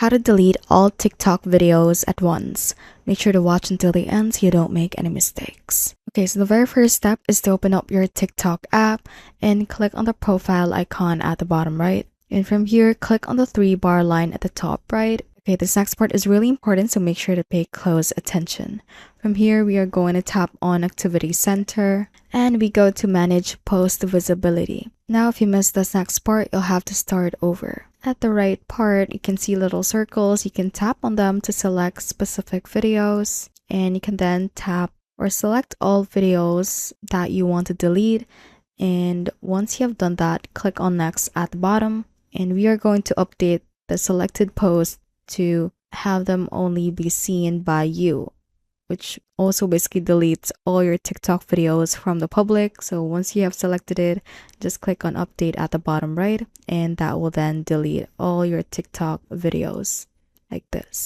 How to delete all TikTok videos at once. Make sure to watch until the end so you don't make any mistakes. Okay, so the very first step is to open up your TikTok app and click on the profile icon at the bottom right. And from here, click on the 3-bar line at the top right. Okay, this next part is really important, so make sure to pay close attention. From here, we are going to tap on Activity Center and we go to Manage Post Visibility. Now, if you missed this next part, you'll have to start over. At the right part, you can see little circles. You can tap on them to select specific videos, and you can then tap or select all videos that you want to delete. And once you have done that, click on Next at the bottom, and we are going to update the selected posts to have them only be seen by you, which also basically deletes all your TikTok videos from the public. So once you have selected it, just click on update at the bottom right, and that will then delete all your TikTok videos like this.